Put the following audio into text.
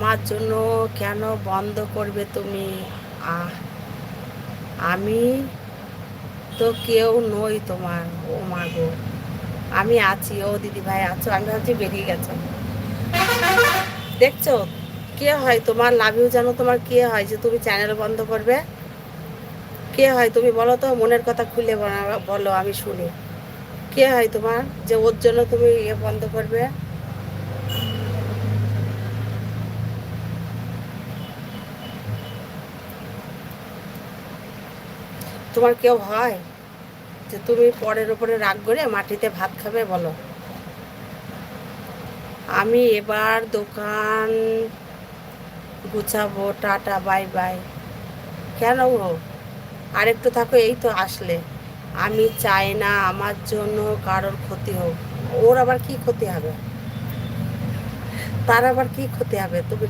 আমার জন্য কেন বন্ধ করবে তুমি? আহ আমি তো কেউ নই তোমার। ও মা গো, আমি আছি। ও দিদি ভাই আছো? আমি ভাবছি বেরিয়ে গেছো। দেখছো কে হয় তোমার? লাভ ইউ জানো তোমার কে হয় যে তুমি চ্যানেল বন্ধ করবে? কে হয় তুমি বলো তো, মনের কথা খুলে বলো, আমি শুনি। কে হয় তোমার যে ওর জন্য তুমি বন্ধ করবে? তোমার কেউ হয় যে তুমি পরের উপরে রাগ করে মাটিতে ভাত খাবে? বলো। আমি এবার দোকান গুছাবো, টাটা বাই বাই। কেন গো? আরেকটু থাকো, এই তো আসলে। আমি চাই না আমার জন্য কারোর ক্ষতি হোক। ওর আবার কি ক্ষতি হবে? তার আবার কি ক্ষতি হবে? তুমি